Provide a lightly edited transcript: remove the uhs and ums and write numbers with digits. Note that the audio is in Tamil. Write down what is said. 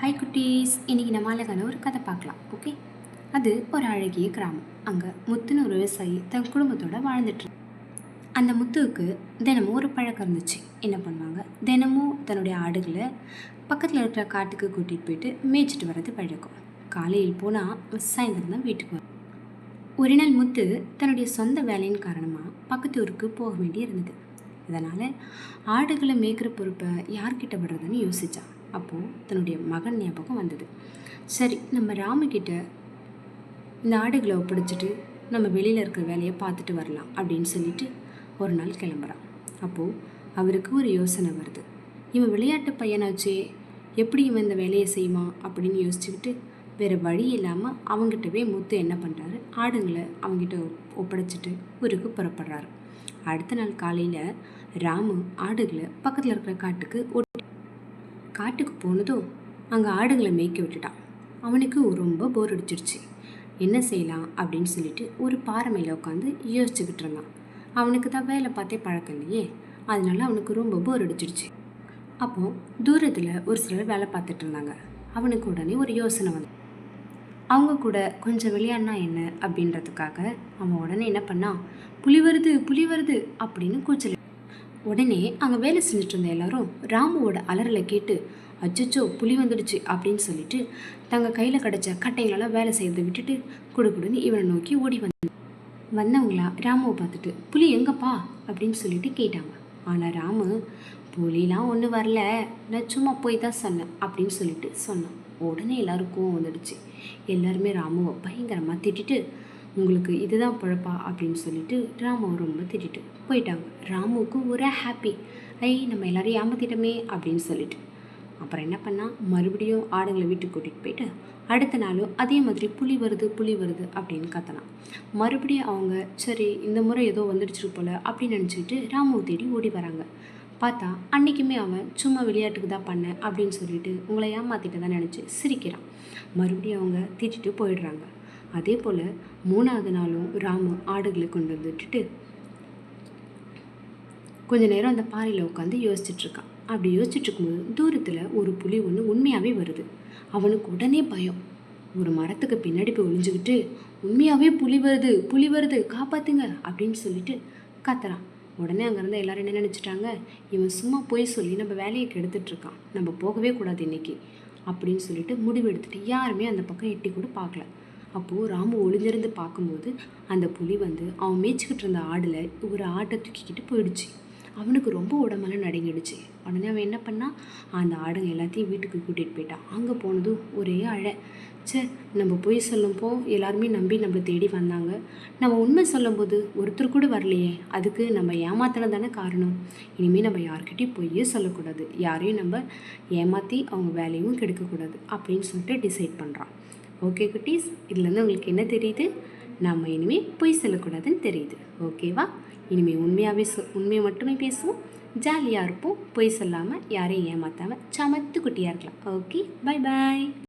ஹாய் குட்டீஸ், இன்றைக்கி நம்ம அழகான ஒரு கதை பார்க்கலாம். ஓகே, அது ஒரு அழகிய கிராமம். அங்கே முத்துன்னு ஒரு விவசாயி தன் குடும்பத்தோடு வாழ்ந்துட்டு. அந்த முத்துவுக்கு தினமும் ஒரு பழக்கம் இருந்துச்சு. என்ன பண்ணுவாங்க, தினமும் தன்னுடைய ஆடுகளை பக்கத்தில் இருக்கிற காட்டுக்கு கூட்டிகிட்டு போயிட்டு மேய்ச்சிட்டு வர்றது பழக்கம். காலையில் போனால் சாயந்தரம் தான் வீட்டுக்கு வரும். ஒரு நாள் முத்து தன்னுடைய சொந்த வேலையின் காரணமாக பக்கத்து ஊருக்கு போக வேண்டி இருந்தது. இதனால் ஆடுகளை மேய்க்கிற பொறுப்பை யார்கிட்ட விடுறதுன்னு யோசித்தான். அப்போது தன்னுடைய மகன் ஞாபகம் வந்தது. சரி, நம்ம ராமுக்கிட்ட இந்த ஆடுகளை ஒப்படைச்சிட்டு நம்ம வெளியில் இருக்கிற வேலையை பார்த்துட்டு வரலாம் அப்படின்னு சொல்லிட்டு ஒரு நாள் கிளம்புறான். அப்போது அவருக்கு ஒரு யோசனை வருது. இவன் விளையாட்டு பையனாச்சே, எப்படி இவன் இந்த வேலையை செய்வான் அப்படின்னு யோசிச்சுக்கிட்டு வேறு வழி இல்லாமல் அவங்ககிட்டவே முத்து என்ன பண்ணுறாரு, ஆடுங்களை அவங்ககிட்ட ஒப்படைச்சிட்டு ஊருக்கு புறப்படுறாரு. அடுத்த நாள் காலையில் ராமு ஆடுகளை பக்கத்தில் இருக்கிற காட்டுக்கு போனதும் அங்கே ஆடுகளை மேய்க்க விட்டுட்டான். அவனுக்கு ரொம்ப போர் அடிச்சிடுச்சு. என்ன செய்யலாம் அப்படின்னு சொல்லிட்டு ஒரு பாறை மேலே உட்காந்து யோசிச்சுக்கிட்டு இருந்தான். அவனுக்கு தான் வேலை பார்த்தே பழக்கம் இல்லையே, அதனால அவனுக்கு ரொம்ப போர் அடிச்சிடுச்சு. அப்போது தூரத்தில் ஒரு சிலர் வேலை பார்த்துட்டு இருந்தாங்க. அவனுக்கு உடனே ஒரு யோசனை வந்து, அவங்க கூட கொஞ்சம் விளையாடினா என்ன அப்படின்றதுக்காக அவன் உடனே என்ன பண்ணான், புலி வருது அப்படின்னு கூச்சல். உடனே அங்கே வேலை செஞ்சுட்டு இருந்த எல்லாரும் ராமுவோட அலறலை கேட்டு, அச்சச்சோ புலி வந்துடுச்சு அப்படின்னு சொல்லிட்டு தங்கள் கையில் கிடச்ச கட்டைங்களெல்லாம் வேலை செய்யறதை விட்டுட்டு குடுக்குடுன்னு இவனை நோக்கி ஓடி வந்தவங்களா ராமுவை பார்த்துட்டு, புலி எங்கப்பா அப்படின்னு சொல்லிட்டு கேட்டாங்க. ஆனால் ராமு, புலிலாம் ஒன்றும் வரல, நான் சும்மா போய் தான் சொன்னேன் அப்படின்னு சொல்லிட்டு சொன்னான். உடனே எல்லாருக்கும் வந்துடுச்சு. எல்லாருமே ராமுவை பயங்கரமாக திட்டிட்டு, உங்களுக்கு இதுதான் பழப்பா அப்படின்னு சொல்லிட்டு ராமுவை ரொம்ப திட்டிட்டு போயிட்டாங்க. ராமுவுக்கு ஒரு ஹாப்பி, நம்ம எல்லோரும் ஏமாத்திட்டோமே அப்படின்னு சொல்லிட்டு. அப்புறம் என்ன பண்ணால், மறுபடியும் ஆடுங்களை வீட்டுக்கு கூட்டிகிட்டு போயிட்டு அடுத்த நாளும் அதே மாதிரி புலி வருது அப்படின்னு கத்தனான். மறுபடியும் அவங்க சரி இந்த முறை ஏதோ வந்துடுச்சு போல் அப்படின்னு நினச்சிக்கிட்டு ராமுவை தேடி ஓடி வராங்க. பார்த்தா அன்றைக்குமே அவன் சும்மா விளையாட்டுக்கு தான் பண்ணேன் அப்படின்னு சொல்லிட்டு உங்களை ஏமாற்றிட்டு தான் நினச்சி சிரிக்கிறான். மறுபடியும் அவங்க திட்டிட்டு போயிடுறாங்க. அதே போல் 3வது நாளும் ராமு ஆடுகளை கொண்டு வந்துட்டு கொஞ்ச நேரம் அந்த பாறையில் உட்காந்து யோசிச்சுட்ருக்கான். அப்படி யோசிச்சுட்டு இருக்கும்போது தூரத்தில் ஒரு புலி ஒன்று உண்மையாகவே வருது. அவனுக்கு உடனே பயம். ஒரு மரத்துக்கு பின்னாடி போய் ஒளிஞ்சுக்கிட்டு, உண்மையாகவே புலி வருது காப்பாற்றுங்க அப்படின்னு சொல்லிட்டு கத்துறான். உடனே அங்கேருந்து எல்லாரும் என்ன நினச்சிட்டாங்க, இவன் சும்மா போய் சொல்லி நம்ம வேலையை கெடுத்துட்ருக்கான், நம்ம போகவே கூடாது இன்றைக்கி அப்படின்னு சொல்லிட்டு முடிவு எடுத்துகிட்டு யாருமே அந்த பக்கம் எட்டி கூட பார்க்கல. அப்போது ராமு ஒளிஞ்சிருந்து பார்க்கும்போது அந்த புலி வந்து அவன் மேய்ச்சிக்கிட்டு இருந்த ஆடில் ஒரு ஆட்டை தூக்கிக்கிட்டு போயிடுச்சு. அவனுக்கு ரொம்ப உடம்பெல்லாம் நடுங்கிடுச்சு. உடனே அவன் என்ன பண்ணான், அந்த ஆடுங்க எல்லாத்தையும் வீட்டுக்கு கூட்டிகிட்டு போயிட்டான். அங்கே போனதும் ஒரே அழை. நம்ம போய் சொல்லும்போ எல்லாருமே நம்பி நம்மளை தேடி வந்தாங்க, நம்ம உண்மை சொல்லும்போது ஒருத்தர் கூட வரலையே, அதுக்கு நம்ம ஏமாத்தினது தானே காரணம். இனிமேல் நம்ம யார்கிட்டையும் பொய்யே சொல்லக்கூடாது, யாரையும் நம்ம ஏமாற்றி அவங்க வேலையும் கெடுக்கக்கூடாது அப்படின்னு சொல்லிட்டு டிசைட் பண்ணுறான். ஓகே குட்டீஸ், இதுலேருந்து உங்களுக்கு என்ன தெரியுது, நம்ம இனிமேல் பொய் சொல்லக்கூடாதுன்னு தெரியுது. ஓகேவா? இனிமேல் உண்மையை மட்டுமே பேசுவோம், ஜாலியாக இருப்போம், பொய் சொல்லாமல் யாரையும் ஏமாற்றாமல் சமத்து குட்டியாக இருக்கலாம். Okay, bye bye.